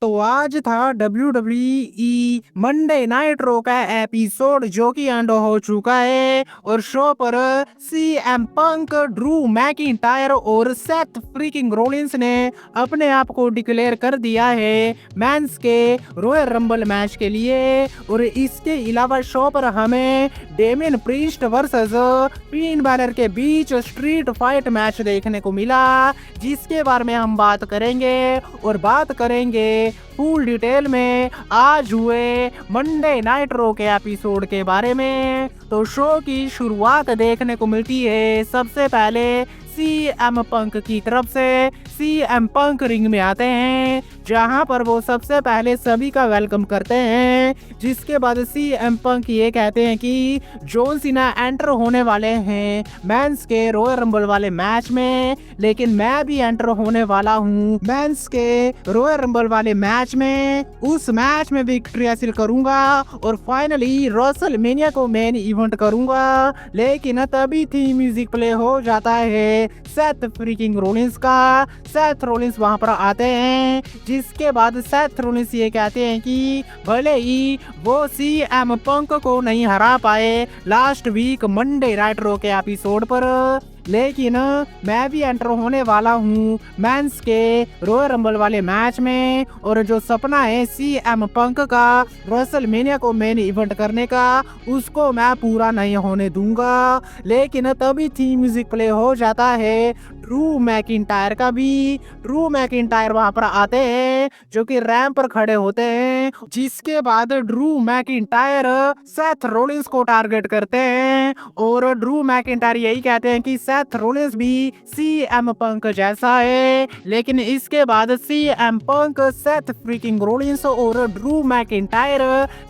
तो आज था WWE मंडे नाइट रो का एपिसोड जो कि एंड हो चुका है और शो पर सीएम पंक, ड्रू मैकिंटायर और सेथ फ्रीकिंग रोलिंस ने अपने आप को डिक्लेयर कर दिया है मेंस के रॉयल रंबल मैच के लिए। और इसके अलावा शो पर हमें Damien priest versus Finn Balor के बीच स्ट्रीट फाइट मैच देखने को मिला, जिसके बारे में हम बात करेंगे और बात करेंगे फुल डिटेल में आज हुए मंडे नाइट रो के एपिसोड के बारे में। तो शो की शुरुआत देखने को मिलती है सबसे पहले सीएम पंक की तरफ से। सीएम पंक रिंग में आते हैं जहां पर वो सबसे पहले सभी का वेलकम करते हैं, जिसके बाद सीएम पंक ये कहते हैं कि जॉन सीना एंटर होने वाले हैं मेंस के रॉयल रंबल वाले मैच में, लेकिन मैं भी एंटर होने वाला हूँ मेंस के रॉयल रंबल वाले मैच में। उस मैच में विक्ट्री हासिल करूंगा और फाइनली रेसलमेनिया को मेन इवेंट करूंगा। लेकिन तभी थी म्यूजिक प्ले हो जाता है सेथ फ्रीकिंग रोलिंस का। सेथ रोलिंस वहां पर आते हैं, जिसके बाद सेथ रोलिंस ये कहते हैं कि भले ही वो सीएम पंक को नहीं हरा पाए लास्ट वीक मंडे नाइट रो के एपिसोड पर, लेकिन मैं भी एंटर होने वाला हूँ मेंस के रॉयल रंबल वाले मैच में। और जो सपना है सीएम पंक का रेसलमेनिया को मेन इवेंट करने का, उसको मैं पूरा नहीं होने दूंगा। लेकिन तभी थीम म्यूजिक प्ले हो जाता है ड्रू मैकिंटायर का भी। ड्रू मैकिंटायर वहां पर आते हैं जो कि रैंप पर खड़े होते हैं, जिसके बाद ड्रू मैकिंटायर सेथ रोलिंस को टारगेट करते हैं और ड्रू मैकिंटायर यही कहते हैं कि सेथ रोलिंस भी सीएम पंक जैसा है। लेकिन इसके बाद CM Punk, Seth freaking Rollins और ड्रू मैकिंटायर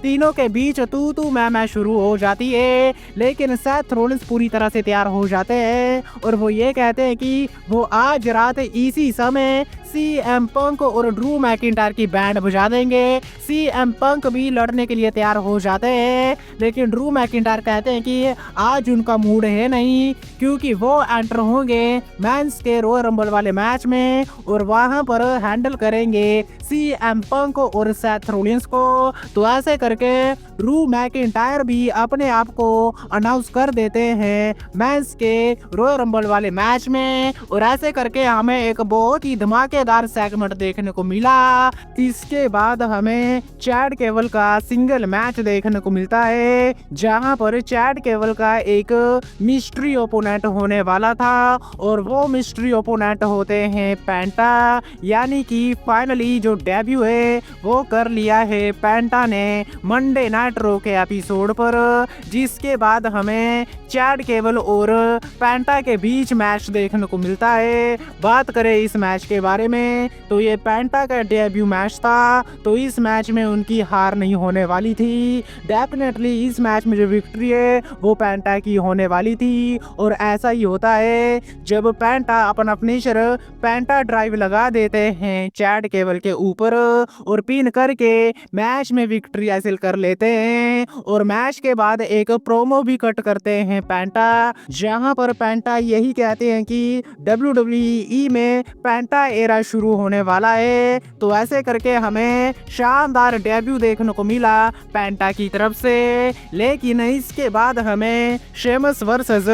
तीनों के बीच तू मैं शुरू हो जाती है। लेकिन सेथ रोलिंस पूरी तरह से तैयार हो जाते हैं और वो ये कहते हैं कि वो आज रात इसी समय सीएम पंक और ड्रू मैकिंटायर की बैंड बजा देंगे। सीएम पंक भी लड़ने के लिए तैयार हो जाते हैं, लेकिन ड्रू मैकिंटायर कहते हैं कि आज उनका मूड है नहीं, क्योंकि वो एंटर होंगे मेंस के रॉयल रंबल वाले मैच में और वहां पर हैंडल करेंगे सीएम पंक और सेथ रोलिंस को। तो ऐसे करके ड्रू मैकिंटायर भी अपने आप को अनाउंस कर देते हैं मेंस के रॉयल रंबल वाले मैच में। और ऐसे करके हमें एक बहुत ही धमाकेदार सेगमेंट देखने को मिला। इसके बाद हमें चैड केबल का सिंगल मैच देखने को मिलता है, जहां पर चैड केबल का एक मिस्ट्री ओपोनेंट होने वाला था और वो मिस्ट्री ओपोनेंट होते हैं पेंटा। यानी कि फाइनली जो डेब्यू है वो कर लिया है पेंटा ने मंडे नाइट रो के एपिसोड पर, जिसके बाद हमें चैड केबल और पेंटा के बीच मैच देखने को मिलता है। बात करें इस मैच के बारे में तो ये पेंटा का डेब्यू मैच था, तो इस मैच में उनकी हार नहीं होने वाली थी। डेफिनेटली इस मैच में जो विक्ट्री है वो पेंटा की होने वाली थी। और ऐसा ही होता है जब पेंटा अपना फिनिशर पेंटा ड्राइव लगा देते हैं चैड केबल के ऊपर और पिन करके मैच में विक्ट्री हासिल कर लेते हैं। और मैच के बाद एक प्रोमो भी कट करते हैं पेंटा, जहां पर पेंटा यही कहते हैं कि WWE में पेंटा एरा शुरू होने वाला है। तो ऐसे करके हमें शानदार डेब्यू देखने को मिला पेंटा की तरफ से। लेकिन इसके बाद हमें शेमस वर्सेस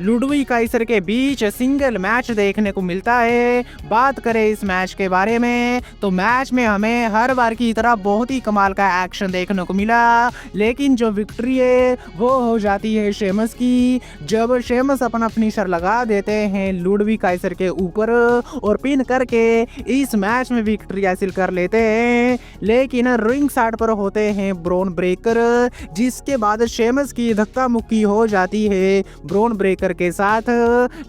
लुडवी काइसर के बीच सिंगल मैच देखने को मिलता है। बात करें इस मैच के बारे में तो मैच में हमें हर बार की तरह बहुत ही कमाल का एक्शन देखने को मिला, लेकिन जो विक्ट्री है वो हो जाती है शेमस की, जब शेमस अपना फिनिशर लगा देते हैं लुडवी काइसर के ऊपर और पिन करके इस मैच में विक्ट्री हासिल कर लेते हैं। लेकिन रिंग साइड पर होते हैं ब्रॉन ब्रेकर, जिसके बाद शेमस की धक्का मुक्की हो जाती है ब्रॉन ब्रेकर के साथ।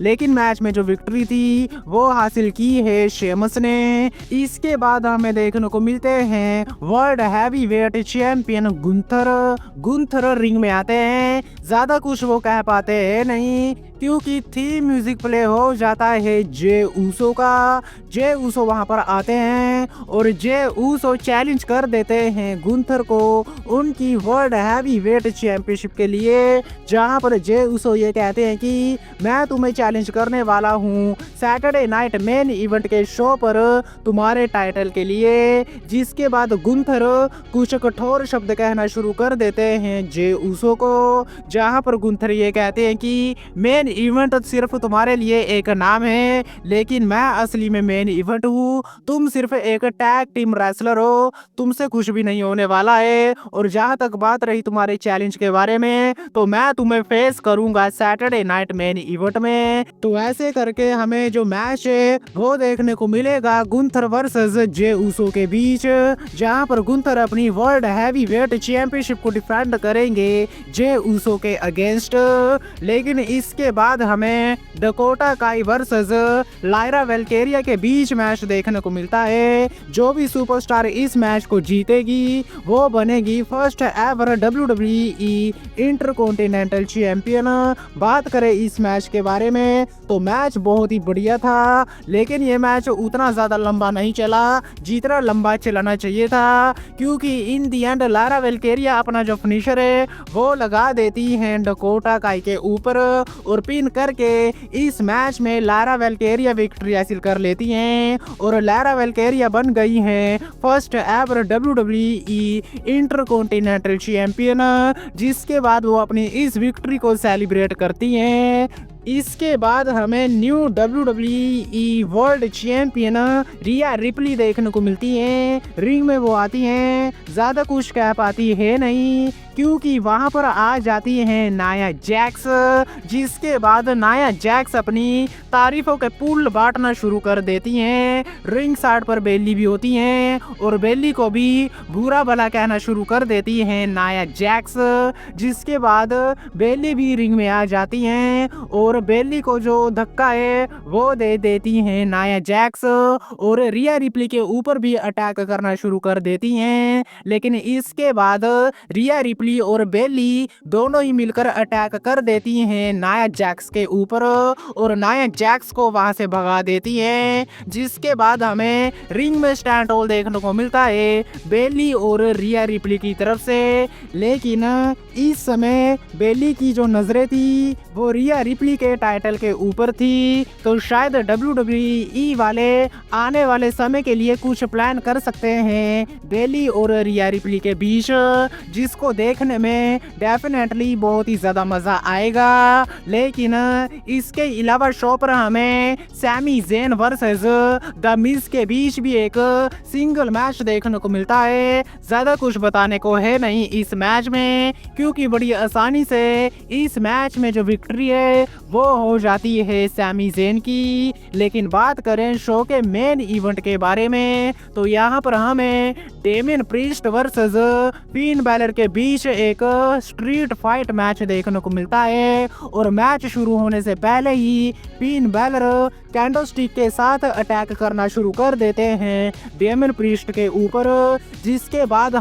लेकिन मैच में जो विक्ट्री थी वो हासिल की है शेमस ने। इसके बाद हमें देखने को मिलते हैं world heavyweight champion Gunther ring में आते हैं। ज्यादा कुछ वो कह पाते हैं नहीं, क्योंकि थीम म्यूजिक प्ले हो जाता है जे ऊसो का। जे ऊसो वहां पर आते हैं और जे ऊसो चैलेंज कर देते हैं गुंथर को उनकी वर्ल्ड हैवी वेट चैंपियनशिप के लिए, जहां पर जे ऊसो ये कहते हैं कि मैं तुम्हें चैलेंज करने वाला हूं सैटरडे नाइट मेन इवेंट के शो पर तुम्हारे टाइटल के लिए। जिसके बाद गुंथर कुछ कठोर शब्द कहना शुरू कर देते हैं जे ऊसो को, जहां पर गुंथर ये कहते हैं कि मेन इवेंट सिर्फ तुम्हारे लिए एक नाम है, लेकिन मैं असली में मेन इवेंट हूँ। तुम सिर्फ एक टैग टीम रेसलर हो, तुमसे कुछ भी नहीं होने वाला है। और जहां तक बात रही तुम्हारे चैलेंज के बारे में, तो मैं तुम्हें फेस करूंगा सैटरडे नाइट मेन इवेंट में। तो ऐसे करके हमें जो मैच है वो देखने को मिलेगा गुंथर वर्सेस जे ऊसो के बीच, जहां पर गुंथर अपनी वर्ल्ड हैवी वेट चैंपियनशिप को डिफेंड करेंगे जे ऊसो के अगेंस्ट। लेकिन इसके बाद हमें डकोटा काई वर्सेस लायरा वेल्केरिया के बीच मैच देखने को मिलता है। जो भी सुपरस्टार इस मैच को जीतेगी वो बनेगी first ever WWE intercontinental champion. बात करें इस मैच के बारे में तो मैच बहुत ही बढ़िया था, लेकिन ये मैच उतना ज्यादा लंबा नहीं चला जितना लंबा चलाना चाहिए था, क्योंकि इन दी एंड लायरा वेल्केरिया अपना जो फिनिशर है वो लगा देती हैं डकोटा काई के ऊपर और पिन करके इस मैच में लायरा वेल्केरिया विक्ट्री हासिल कर लेती हैं और लायरा वेल्केरिया बन गई हैं first ever WWE intercontinental champion. जिसके बाद वो अपनी इस विक्ट्री को सेलिब्रेट करती हैं। इसके बाद हमें न्यू WWE वर्ल्ड चैंपियन रिया रिप्ली देखने को मिलती है। रिंग में वो आती हैं, ज्यादा कुछ कह पाती है नहीं क्योंकि वहां पर आ जाती हैं नाया जैक्स। जिसके बाद नाया जैक्स अपनी तारीफों के पुल बांटना शुरू कर देती हैं। रिंग साइड पर बेली भी होती हैं और बेली को भी बुरा भला कहना शुरू कर देती हैं नाया जैक्स। जिसके बाद बेली भी रिंग में आ जाती हैं और बेली को जो धक्का है वो दे देती हैं नाया जैक्स और रिया रिप्ली के ऊपर भी अटैक करना शुरू कर देती हैं। लेकिन इसके बाद रिया रिप्ली और बेली दोनों ही मिलकर अटैक कर देती हैं नाया जैक्स के ऊपर और नाया जैक्स को वहां से भगा देती हैं। जिसके बाद हमें रिंग में स्टैंड होल देखने को मिलता है बेली और रिया रिप्ली की तरफ से। लेकिन इस समय बेली की जो नजरें थी वो रिया रिप्ली के टाइटल के ऊपर थी, तो शायद WWE वाले आने वाले समय के लिए कुछ प्लान कर सकते हैं बेली और रिया रिप्ली के बीच, जिसको देखने में डेफिनेटली बहुत ही ज्यादा मजा आएगा। लेकिन इसके अलावा शो पर हमें Sami Zayn versus the Miz के बीच भी एक सिंगल मैच देखने को मिलता है। ज्यादा कुछ बताने को है नहीं इस मैच में, क्योंकि बड़ी आसानी से इस मैच में जो विक्ट्री है वो हो जाती है सैमी ज़ेन की। लेकिन बात करें शो के मेन इवेंट के बारे में तो यहाँ पर हमें Damien priest versus Finn Balor के बीच एक स्ट्रीट फाइट मैच देखने को मिलता है और मैच शुरू होने से पहले ही फिन बैलर कैंडलस्टिक के साथ अटैक करना शुरू कर देते हैं डेमियन प्रीस्ट के ऊपर। जिसके बाद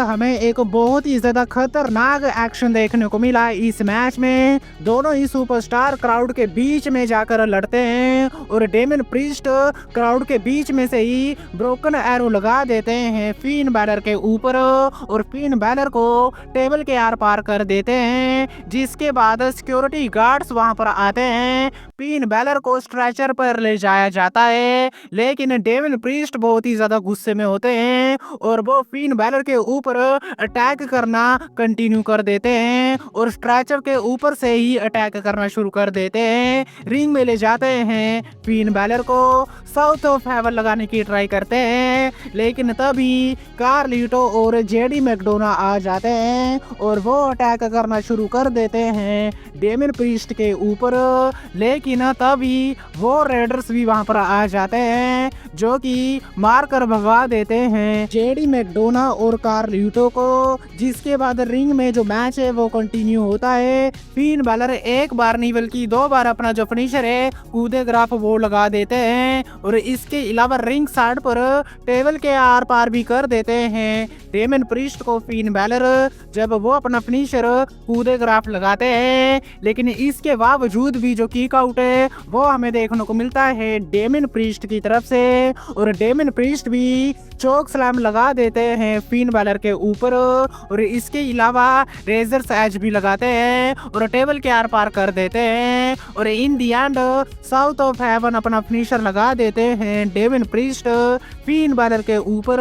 हमें एक बहुत ही ज्यादा खतरनाक एक्शन देखने को मिला इस मैच में। दोनों ही सुपरस्टार क्राउड के बीच में जाकर लड़ते हैं और डेमियन प्रीस्ट क्राउड के बीच में से ही ब्रोकन एरो लगा देते हैं फिन बैलर के ऊपर और फिन बैलर को टेबल के आर पार कर देते हैं। जिसके बाद सिक्योरिटी गार्ड्स वहां पर आते हैं, फिन बैलर को स्ट्रेचर पर ले जाया जाता है। लेकिन डेमियन प्रीस्ट बहुत ही ज्यादा गुस्से में होते हैं और वो फिन बैलर के ऊपर अटैक करना कंटिन्यू कर देते हैं और स्ट्रेचर के ऊपर से ही अटैक करना शुरू कर देते हैं। रिंग में ले जाते हैं फिन बैलर को, साउथ ऑफ हेवन लगाने की ट्राई करते हैं, लेकिन तभी कार्लिटो और जेडी मैकडोना आ जाते हैं और वो अटैक करना शुरू कर देते हैं डेमियन प्रीस्ट के ऊपर। लेकिन तभी वो रेडर्स भी वहां पर आ जाते हैं जो कि मारकर भगा देते हैं जेडी मैकडोना और कार्लिटो को। जिसके बाद रिंग में जो मैच है वो कंटिन्यू होता है। फिन बैलर एक बार नहीं बल्कि 2 बार अपना जो फिनिशर है कूदे ग्राफ वो लगा देते हैं और इसके अलावा रिंग साइड पर टेबल के आर पार भी कर देते हैं डेमन प्रीस्ट को फिन बैलर जब वो अपना फिनिशर कूदे ग्राफ लगाते हैं। लेकिन इसके बावजूद भी जो किक आउट है वो हमें देखने को मिलता है डेमन प्रीस्ट की तरफ से, और डेमन प्रीस्ट भी चोक स्लैम लगा देते हैं फिन बैलर के ऊपर, और इसके अलावा रेजर्स एज भी लगाते हैं और टेबल के आर पार कर देते हैं। और इन दी एंड साउथ ऑफ हेवन अपना फिनिशर लगा देते हैं डेमन प्रीस्ट फिन बैलर के ऊपर,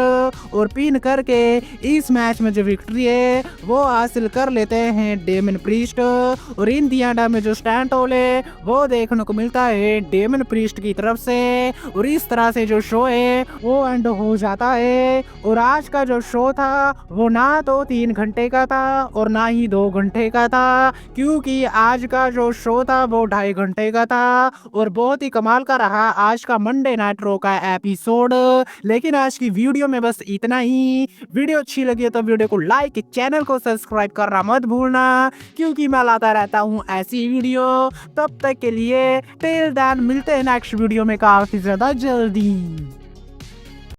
और पिन करके इस मैच में जो विक्ट्री है वो हासिल कर लेते हैं डेमन प्रीस्ट। और इन दी एंड में जो स्टैंड टोल है वो देखने को मिलता है डेमन प्रीस्ट की तरफ से, और इस तरह से जो शो है वो एंड हो जाता है। और आज का जो शो था वो ना तो 3 घंटे का था और ना ही 2 घंटे का था, क्योंकि आज का जो शो था वो 2.5 घंटे का था, और बहुत ही कमाल का रहा आज का मंडे नाइट रो का एपिसोड। लेकिन आज की वीडियो में बस इतना ही। वीडियो अच्छी लगी तो वीडियो को लाइक, चैनल को सब्सक्राइब करना मत भूलना, क्योंकि मैं लाता रहता हूँ ऐसी वीडियो। तब तक के लिए टिल देन मिलते हैं नेक्स्ट वीडियो में काफी ज्यादा जल्दी।